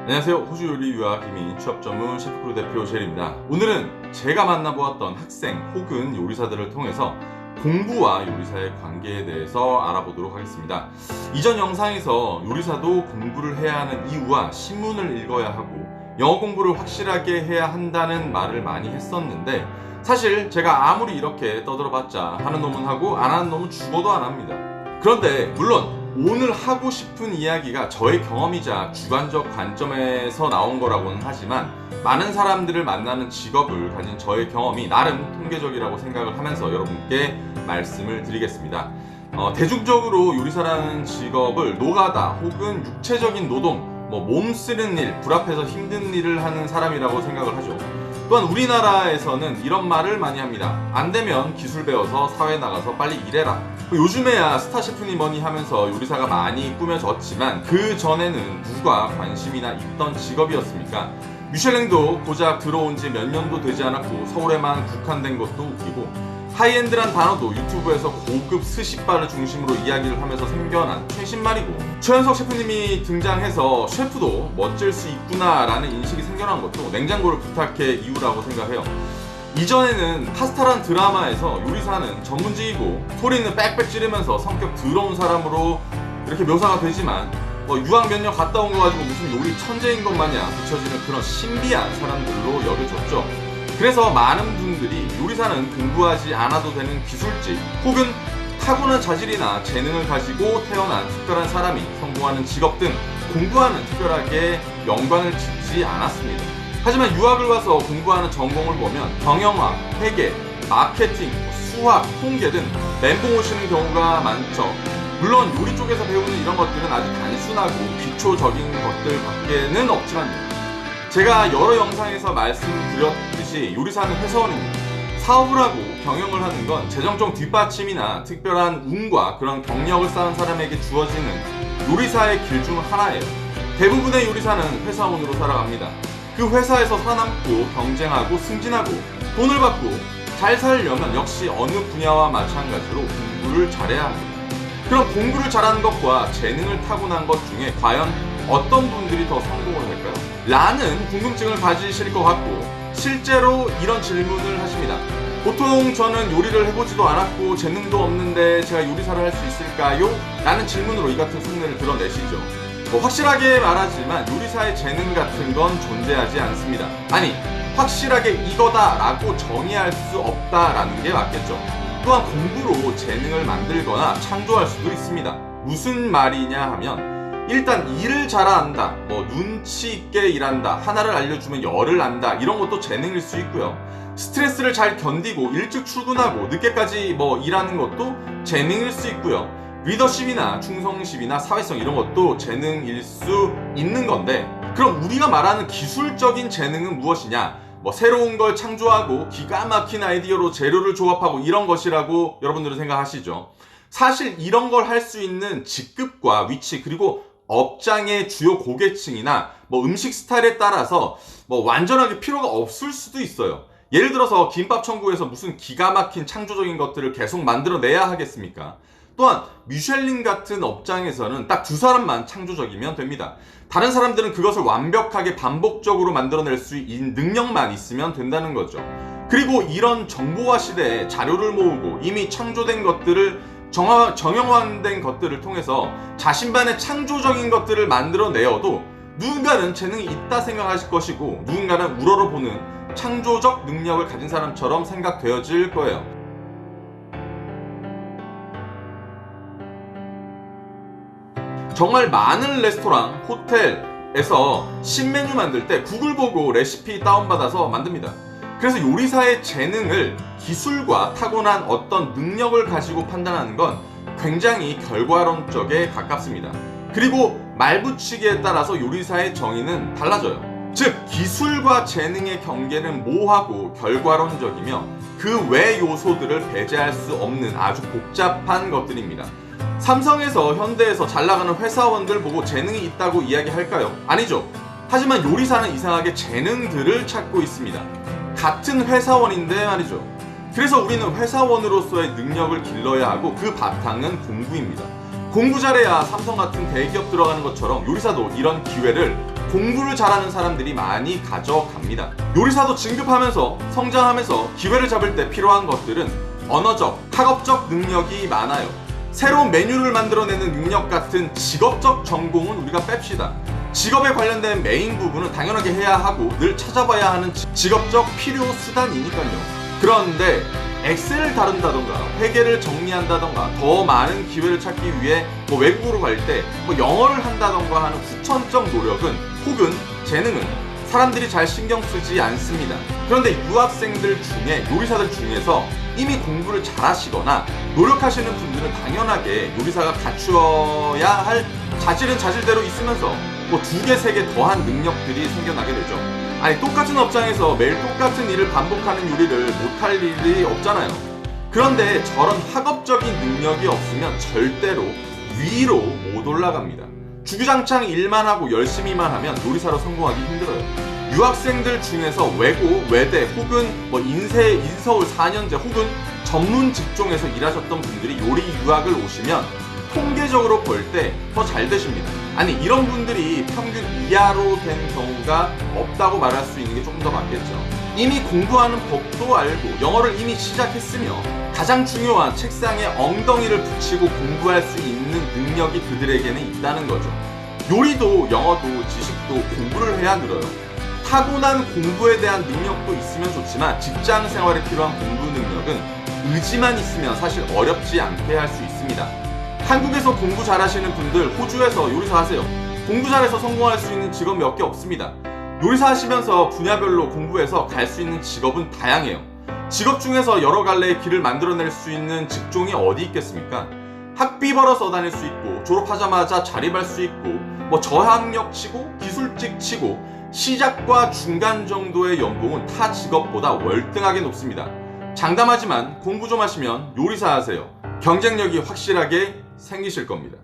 안녕하세요. 호주 요리 유학 이민 취업 전문 셰프크루 대표 젤입니다. 오늘은 제가 만나보았던 학생 혹은 요리사들을 통해서 공부와 요리사의 관계에 대해서 알아보도록 하겠습니다. 이전 영상에서 요리사도 공부를 해야 하는 이유와 신문을 읽어야 하고 영어 공부를 확실하게 해야 한다는 말을 많이 했었는데, 사실 제가 아무리 이렇게 떠들어봤자 하는 놈은 하고 안 하는 놈은 죽어도 안 합니다. 그런데 물론 오늘 하고 싶은 이야기가 저의 경험이자 주관적 관점에서 나온 거라고는 하지만, 많은 사람들을 만나는 직업을 가진 저의 경험이 나름 통계적이라고 생각을 하면서 여러분께 말씀을 드리겠습니다. 대중적으로 요리사라는 직업을 노가다 혹은 육체적인 노동, 몸 쓰는 일, 불 앞에서 힘든 일을 하는 사람이라고 생각을 하죠. 또한 우리나라에서는 이런 말을 많이 합니다. 안 되면 기술 배워서 사회 나가서 빨리 일해라. 요즘에야 스타 셰프니 뭐니 하면서 요리사가 많이 꾸며졌지만, 그 전에는 누가 관심이나 있던 직업이었습니까? 미슐랭도 고작 들어온 지 몇 년도 되지 않았고 서울에만 국한된 것도 웃기고, 하이엔드란 단어도 유튜브에서 고급 스시바를 중심으로 이야기를 하면서 생겨난 최신말이고, 최현석 셰프님이 등장해서 셰프도 멋질 수 있구나 라는 인식이 생겨난 것도 냉장고를 부탁해 이유라고 생각해요. 이전에는 파스타란 드라마에서 요리사는 전문직이고 소리는 빽빽 지르면서 성격 더러운 사람으로 이렇게 묘사가 되지만, 유학 몇 년 갔다 온 거 가지고 무슨 요리 천재인 것 마냥 비춰지는 그런 신비한 사람들로 여겨졌죠. 그래서 많은 분들이 요리사는 공부하지 않아도 되는 기술직 혹은 타고난 자질이나 재능을 가지고 태어난 특별한 사람이 성공하는 직업 등 공부와는 특별하게 연관을 짓지 않았습니다. 하지만 유학을 와서 공부하는 전공을 보면 경영학, 회계, 마케팅, 수학, 통계 등 멘붕 오시는 경우가 많죠. 물론 요리 쪽에서 배우는 이런 것들은 아주 단순하고 기초적인 것들 밖에는 없지만, 제가 여러 영상에서 말씀드렸듯이 요리사는 회사원입니다. 사업을 하고 경영을 하는 건 재정적 뒷받침이나 특별한 운과 그런 경력을 쌓은 사람에게 주어지는 요리사의 길 중 하나예요. 대부분의 요리사는 회사원으로 살아갑니다. 그 회사에서 살아남고 경쟁하고 승진하고 돈을 받고 잘 살려면 역시 어느 분야와 마찬가지로 공부를 잘해야 합니다. 그럼 공부를 잘하는 것과 재능을 타고난 것 중에 과연 어떤 분들이 더 성공을 할까요? 라는 궁금증을 가지실 것 같고, 실제로 이런 질문을 하십니다. 보통 저는 요리를 해보지도 않았고 재능도 없는데 제가 요리사를 할 수 있을까요? 라는 질문으로 이 같은 속내를 드러내시죠. 확실하게 말하지만 요리사의 재능 같은 건 존재하지 않습니다. 아니, 확실하게 이거다 라고 정의할 수 없다라는 게 맞겠죠. 또한 공부로 재능을 만들거나 창조할 수도 있습니다. 무슨 말이냐 하면, 일단 일을 잘한다, 눈치 있게 일한다, 하나를 알려주면 열을 안다, 이런 것도 재능일 수 있고요. 스트레스를 잘 견디고 일찍 출근하고 늦게까지 일하는 것도 재능일 수 있고요. 리더십이나 충성심이나 사회성 이런 것도 재능일 수 있는 건데, 그럼 우리가 말하는 기술적인 재능은 무엇이냐? 새로운 걸 창조하고 기가 막힌 아이디어로 재료를 조합하고 이런 것이라고 여러분들은 생각하시죠. 사실 이런 걸 할 수 있는 직급과 위치, 그리고 업장의 주요 고객층이나 음식 스타일에 따라서 완전하게 필요가 없을 수도 있어요. 예를 들어서 김밥 천국에서 무슨 기가 막힌 창조적인 것들을 계속 만들어내야 하겠습니까? 또한 미슐랭 같은 업장에서는 딱 두 사람만 창조적이면 됩니다. 다른 사람들은 그것을 완벽하게 반복적으로 만들어낼 수 있는 능력만 있으면 된다는 거죠. 그리고 이런 정보화 시대에 자료를 모으고 이미 창조된 것들을 정형화된 것들을 통해서 자신만의 창조적인 것들을 만들어내어도 누군가는 재능이 있다 생각하실 것이고, 누군가는 우러러보는 창조적 능력을 가진 사람처럼 생각되어질 거예요. 정말 많은 레스토랑, 호텔에서 신메뉴 만들 때 구글 보고 레시피 다운받아서 만듭니다. 그래서 요리사의 재능을 기술과 타고난 어떤 능력을 가지고 판단하는 건 굉장히 결과론적에 가깝습니다. 그리고 말붙이기에 따라서 요리사의 정의는 달라져요. 즉, 기술과 재능의 경계는 모호하고 결과론적이며 그 외 요소들을 배제할 수 없는 아주 복잡한 것들입니다. 삼성에서 현대에서 잘나가는 회사원들 보고 재능이 있다고 이야기할까요? 아니죠. 하지만 요리사는 이상하게 재능들을 찾고 있습니다. 같은 회사원인데 말이죠. 그래서 우리는 회사원으로서의 능력을 길러야 하고, 그 바탕은 공부입니다. 공부 잘해야 삼성 같은 대기업 들어가는 것처럼 요리사도 이런 기회를 공부를 잘하는 사람들이 많이 가져갑니다. 요리사도 진급하면서 성장하면서 기회를 잡을 때 필요한 것들은 언어적, 학업적 능력이 많아요. 새로운 메뉴를 만들어내는 능력 같은 직업적 전공은 우리가 뺍시다. 직업에 관련된 메인 부분은 당연하게 해야 하고 늘 찾아봐야 하는 직업적 필요 수단이니까요. 그런데 엑셀을 다룬다던가 회계를 정리한다던가 더 많은 기회를 찾기 위해 외국으로 갈 때 영어를 한다던가 하는 후천적 노력은 혹은 재능은 사람들이 잘 신경 쓰지 않습니다. 그런데 유학생들 중에 요리사들 중에서 이미 공부를 잘하시거나 노력하시는 분들은 당연하게 요리사가 갖추어야 할 자질은 자질대로 있으면서 2개, 3개 더한 능력들이 생겨나게 되죠. 아니 똑같은 업장에서 매일 똑같은 일을 반복하는 요리를 못할 일이 없잖아요. 그런데 저런 학업적인 능력이 없으면 절대로 위로 못 올라갑니다. 주구장창 일만 하고 열심히만 하면 요리사로 성공하기 힘들어요. 유학생들 중에서 외고, 외대 혹은 인서울 4년제 혹은 전문 직종에서 일하셨던 분들이 요리 유학을 오시면 통계적으로 볼 때 더 잘 되십니다. 아니 이런 분들이 평균 이하로 된 경우가 없다고 말할 수 있는 게 조금 더 맞겠죠. 이미 공부하는 법도 알고 영어를 이미 시작했으며 가장 중요한 책상에 엉덩이를 붙이고 공부할 수 있는 능력이 그들에게는 있다는 거죠. 요리도 영어도 지식도 공부를 해야 늘어요. 타고난 공부에 대한 능력도 있으면 좋지만 직장 생활에 필요한 공부 능력은 의지만 있으면 사실 어렵지 않게 할 수 있습니다. 한국에서 공부 잘하시는 분들 호주에서 요리사 하세요. 공부 잘해서 성공할 수 있는 직업 몇 개 없습니다. 요리사 하시면서 분야별로 공부해서 갈 수 있는 직업은 다양해요. 직업 중에서 여러 갈래의 길을 만들어낼 수 있는 직종이 어디 있겠습니까? 학비 벌어서 다닐 수 있고 졸업하자마자 자립할 수 있고 저학력 치고 기술직 치고 시작과 중간 정도의 연봉은 타 직업보다 월등하게 높습니다. 장담하지만 공부 좀 하시면 요리사 하세요. 경쟁력이 확실하게 생기실 겁니다.